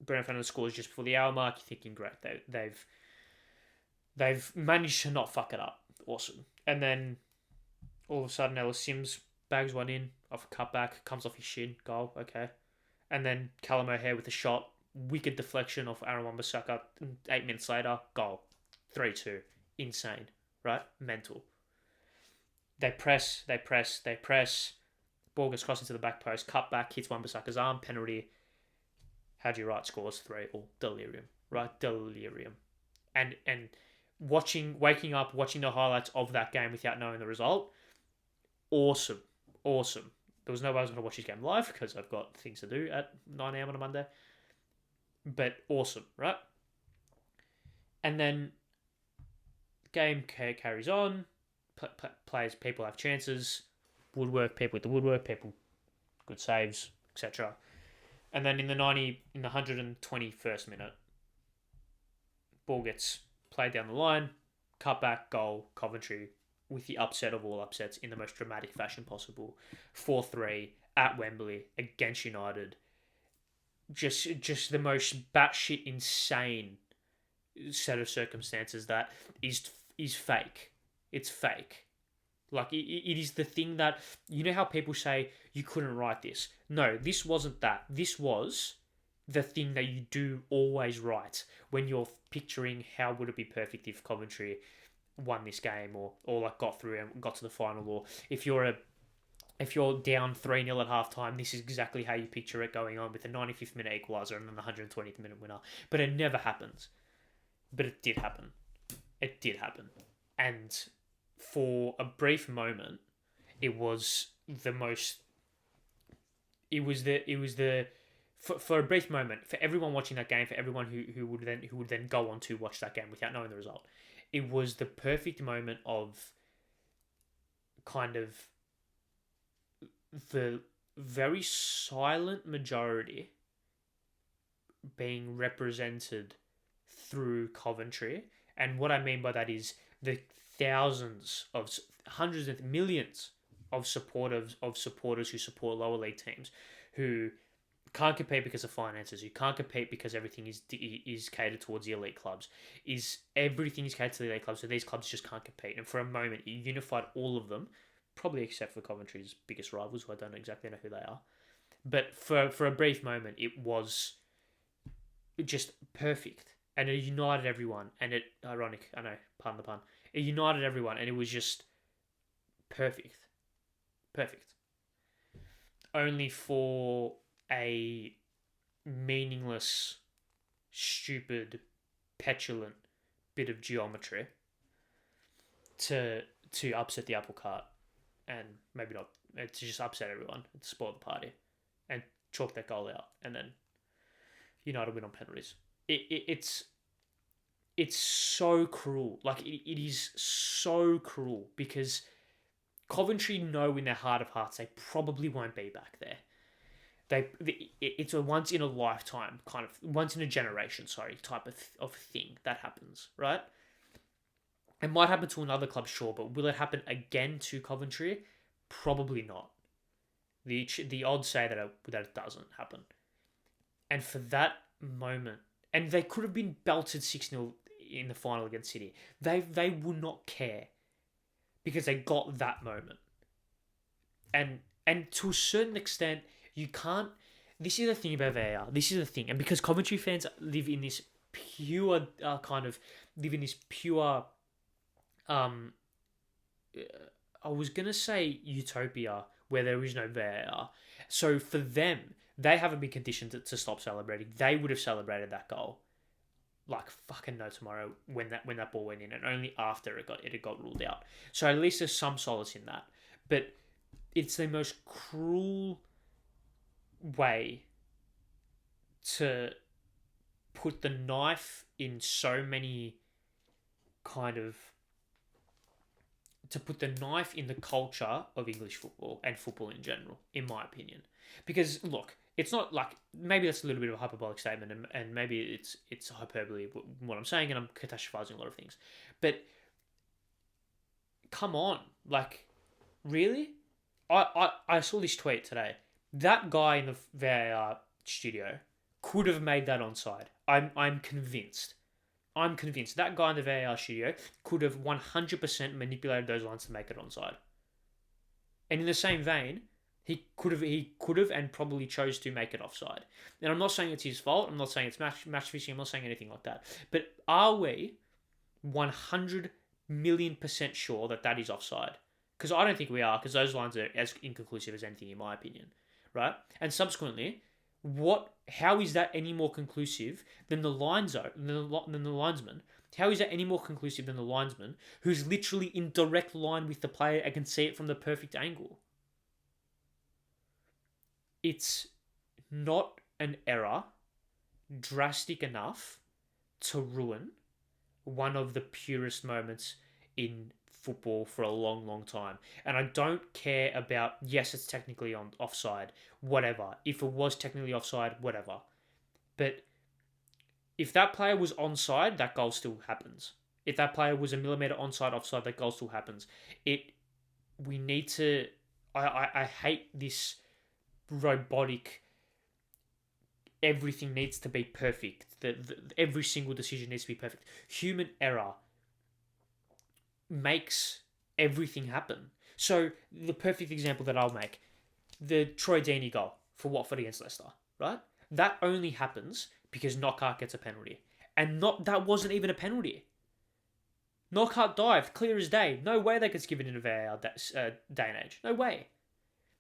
Bruno Fernandes scores just before the hour mark. You're thinking, great, they've managed to not fuck it up. Awesome. And then all of a sudden, Ellis Sims bags one in off a cutback, comes off his shin, goal, okay. And then Callum O'Hare with a shot, wicked deflection off Aaron Wan-Bissaka. 8 minutes later, goal, 3-2. Insane, right? Mental. They press. Ball gets crossed into the back post, cut back, hits Wan-Bissaka's arm, penalty. How do you write? Scores 3-all. Delirium, right? Delirium. And waking up, watching the highlights of that game without knowing the result, awesome. There was no way I was going to watch this game live because I've got things to do at 9 a.m. on a Monday. But awesome, right? And then game carries on. Players, people have chances. People with the woodwork, people good saves, etc. And then in the 121st minute, ball gets played down the line, cut back, goal, Coventry, with the upset of all upsets in the most dramatic fashion possible. 4-3 at Wembley against United. Just the most batshit insane set of circumstances that is fake. It's fake. Like, it is the thing that, you know how people say, you couldn't write this? No, this wasn't that. This was the thing that you do always write when you're picturing how would it be perfect if Coventry won this game or like got through and got to the final, or if you're down 3-0 at halftime, this is exactly how you picture it going on with the 95th minute equaliser and then the 120th minute winner. But it never happens. But it did happen. It did happen. And for a brief moment, it was the most. For a brief moment, for everyone watching that game, for everyone who would then go on to watch that game without knowing the result, it was the perfect moment of kind of the very silent majority being represented through Coventry. And what I mean by that is the thousands of hundreds of millions of supporters who support lower league teams, who can't compete because of finances, who can't compete because everything is catered towards the elite clubs, everything is catered to the elite clubs, so these clubs just can't compete. And for a moment, it unified all of them, probably except for Coventry's biggest rivals, who I don't exactly know who they are. But for a brief moment, it was just perfect. And it united everyone. And ironic, I know, pardon the pun. It united everyone, and it was just perfect. Perfect. Only for a meaningless, stupid, petulant bit of geometry to upset the apple cart, and maybe not, to just upset everyone, to spoil the party, and chalk that goal out, and then United win on penalties. It's so cruel. Like, it is so cruel, because Coventry know in their heart of hearts they probably won't be back there. It's a once in a lifetime, kind of once in a generation, type of thing that happens, right? It might happen to another club, sure, but will it happen again to Coventry? Probably not. The odds say that it doesn't happen. And for that moment, and they could have been belted 6-0 in the final against City. They would not care, because they got that moment. And to a certain extent, you can't. This is the thing about VAR. This is the thing, and because Coventry fans live in this pure I was gonna say utopia where there is no VAR. So for them, they haven't been conditioned to stop celebrating. They would have celebrated that goal like fucking no tomorrow when that ball went in, and only after it got ruled out. So at least there's some solace in that. But it's the most cruel way to put the knife in so many to put the knife in the culture of English football and football in general, in my opinion. Because look, it's not like, maybe that's a little bit of a hyperbolic statement, and maybe it's hyperbole what I'm saying, and I'm catastrophizing a lot of things. But come on, like, really? I saw this tweet today. That guy in the VAR studio could have made that onside. I'm convinced. I'm convinced that guy in the VAR studio could have 100% manipulated those lines to make it onside. And in the same vein, he could have and probably chose to make it offside. And I'm not saying it's his fault. I'm not saying it's match fixing. I'm not saying anything like that. But are we 100 million% sure that that is offside? Because I don't think we are, because those lines are as inconclusive as anything, in my opinion, right? And subsequently, how is that any more conclusive than the linesman? How is that any more conclusive than the linesman, who's literally in direct line with the player and can see it from the perfect angle? It's not an error drastic enough to ruin one of the purest moments in football for a long, long time. And I don't care about, yes, it's technically on offside, whatever. If it was technically offside, whatever. But if that player was onside, that goal still happens. If that player was a millimetre onside, offside, that goal still happens. We need to... I hate this robotic... Everything needs to be perfect. Every single decision needs to be perfect. Human error makes everything happen. So the perfect example that I'll make, the Troy Deeney goal for Watford against Leicester, right? That only happens because Knockaert gets a penalty. And that wasn't even a penalty. Knockaert dived, clear as day. No way that gets given in a VAR day and age. No way.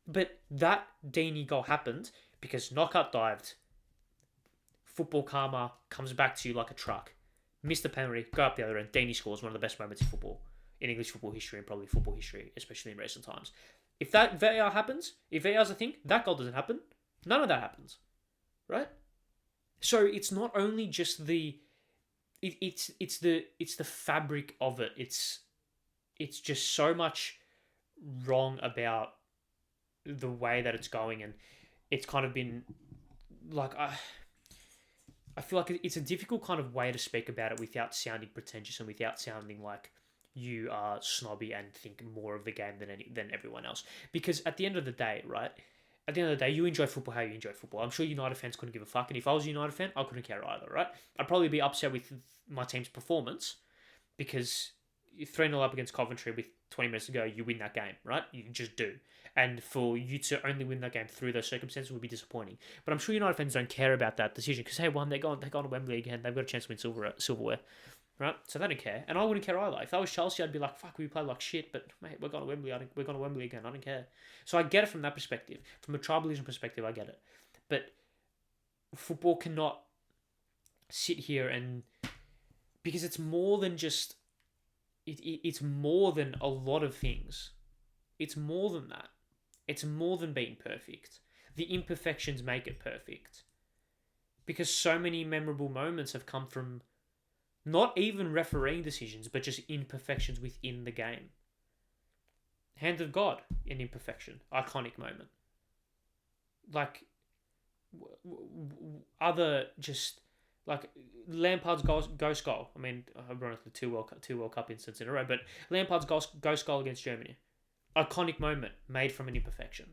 But that Deeney goal happened because Knockaert dived. Football karma comes back to you like a truck. Missed the penalty, go up the other end. Deeney scores, one of the best moments in football, in English football history and probably football history, especially in recent times. If that VAR happens, if VAR's a thing, that goal doesn't happen. None of that happens, right? So it's not only just it's the fabric of it. It's just so much wrong about the way that it's going, and it's kind of been like I feel like it's a difficult kind of way to speak about it without sounding pretentious and without sounding like you are snobby and think more of the game than everyone else. Because at the end of the day, right? At the end of the day, you enjoy football how you enjoy football. I'm sure United fans couldn't give a fuck. And if I was a United fan, I couldn't care either, right? I'd probably be upset with my team's performance because 3-0 up against Coventry with 20 minutes to go, you win that game, right? You just do. And for you to only win that game through those circumstances would be disappointing. But I'm sure United fans don't care about that decision because, hey, they're going to Wembley again. They've got a chance to win silverware, right? So they don't care. And I wouldn't care either. If I was Chelsea, I'd be like, fuck, we played like shit, but mate, we're going to Wembley. We're going to Wembley again. I don't care. So I get it from that perspective. From a tribalism perspective, I get it. But football cannot sit here and... Because it's more than just... It's more than a lot of things. It's more than that. It's more than being perfect. The imperfections make it perfect. Because so many memorable moments have come from not even refereeing decisions, but just imperfections within the game. Hand of God, an imperfection. Iconic moment. Like, other just... Like Lampard's ghost goal. I mean, ironically, two World Cup incidents in a row, but Lampard's ghost goal against Germany. Iconic moment made from an imperfection.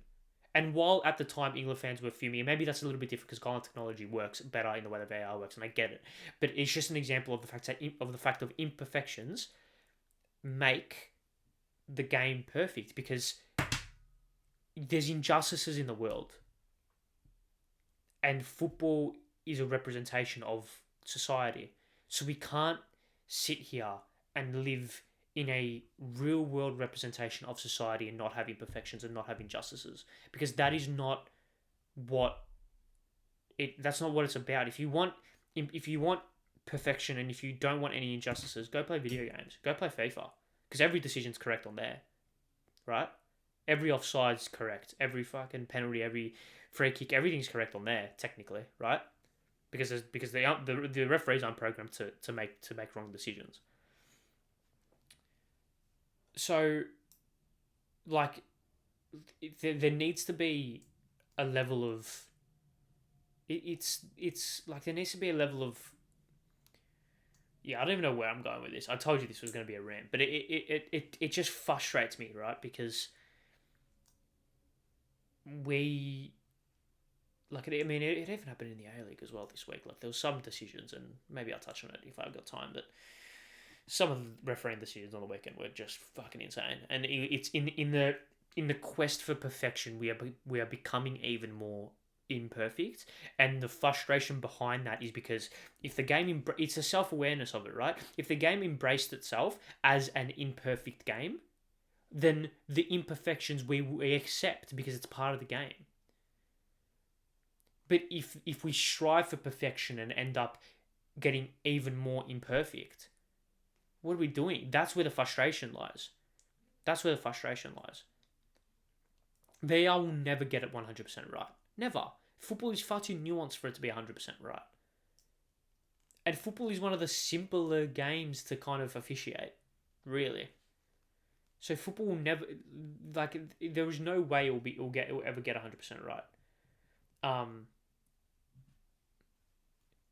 And while at the time England fans were fuming, and maybe that's a little bit different because goal technology works better in the way that VAR works, and I get it. But it's just an example of the fact of imperfections make the game perfect because there's injustices in the world, and football is a representation of society. So we can't sit here and live in a real world representation of society and not have imperfections and not have injustices, because that is not what that's not what it's about. If you want perfection and if you don't want any injustices, go play video games. Go play FIFA, because every decision's correct on there, right? Every offside's correct. Every fucking penalty, every free kick, everything's correct on there technically, right? Because the referees aren't programmed to make wrong decisions. So, like, there needs to be a level of... It's like there needs to be a level of... Yeah, I don't even know where I'm going with this. I told you this was going to be a rant, but it just frustrates me, right? Because like, I mean, it even happened in the A League as well this week. Like, there was some decisions, and maybe I'll touch on it if I've got time, but some of the refereeing decisions on the weekend were just fucking insane. And it's in the quest for perfection, we are becoming even more imperfect, and the frustration behind that is because if the game it's a self-awareness of it, right? If the game embraced itself as an imperfect game, then the imperfections we accept because it's part of the game. But if we strive for perfection and end up getting even more imperfect, what are we doing? That's where the frustration lies. VAR will never get it 100% right. Never. Football is far too nuanced for it to be 100% right. And football is one of the simpler games to kind of officiate, really. So football will never, like, there is no way it will ever get 100% right.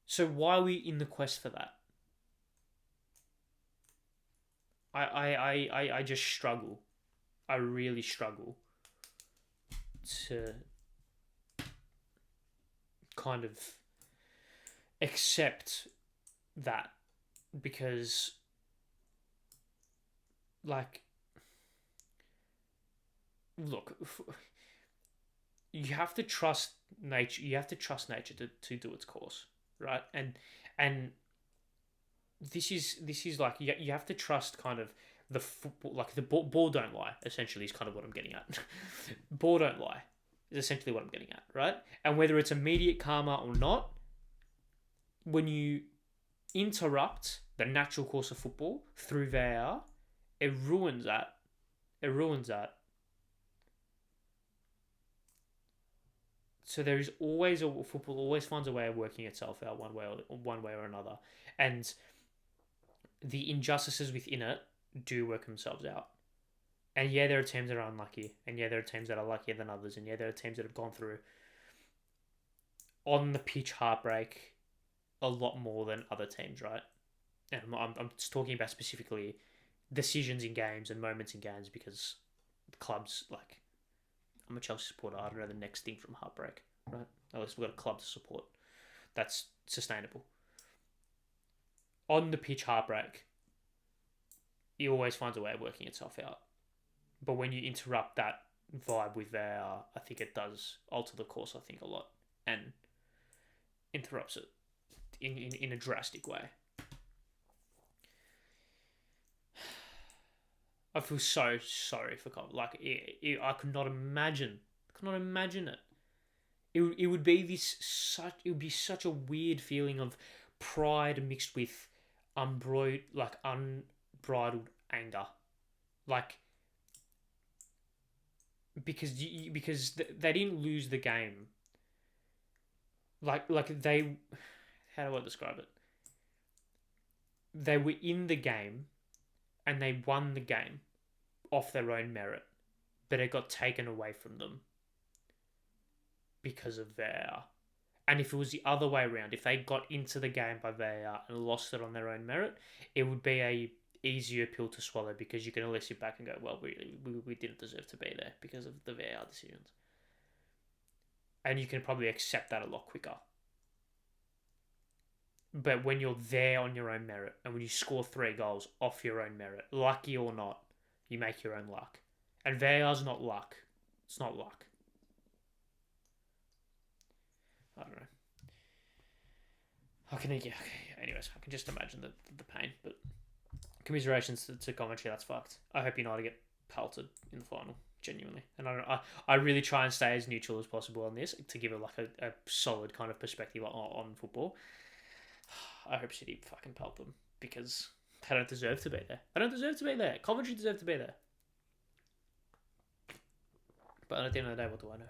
So why are we in the quest for that? I just struggle. I really struggle to kind of accept that, because, like, look, you have to trust nature. You have to trust nature to do its course, right? And this is like, you have to trust kind of the football, like the ball don't lie, essentially, is kind of what I'm getting at. Ball don't lie is essentially what I'm getting at, right? And whether it's immediate karma or not, when you interrupt the natural course of football through VAR, it ruins that. So there is always football always finds a way of working itself out one way or another, and the injustices within it do work themselves out. And yeah, there are teams that are unlucky, and yeah, there are teams that are luckier than others, and yeah, there are teams that have gone through on the pitch heartbreak a lot more than other teams, right? And I'm just talking about specifically decisions in games and moments in games, because clubs, like, I'm a Chelsea supporter, I don't know the next thing from heartbreak, right? At least we've got a club to support that's sustainable. On the pitch heartbreak, it always finds a way of working itself out. But when you interrupt that vibe with VAR, I think it does alter the course, I think, a lot, and interrupts it in a drastic way. I feel so sorry for Coventry. Like, I could not imagine it. It would be such a weird feeling of pride mixed with unbridled anger, like, because they didn't lose the game. Like they, how do I describe it? They were in the game, and they won the game off their own merit, but it got taken away from them because of VAR. And if it was the other way around, if they got into the game by VAR and lost it on their own merit, it would be a easier pill to swallow, because you can at least sit back and go, well, we didn't deserve to be there because of the VAR decisions. And you can probably accept that a lot quicker. But when you're there on your own merit, and when you score 3 goals off your own merit, lucky or not, you make your own luck. And VAR's not luck. It's not luck. I don't know. Anyways, I can just imagine the pain. But commiserations to Coventry, that's fucked. I hope United get pelted in the final, genuinely. And I really try and stay as neutral as possible on this, to give it like a solid kind of perspective on football. I hope City fucking pelt them, because they don't deserve to be there. Coventry deserve to be there. But at the end of the day, what do I know?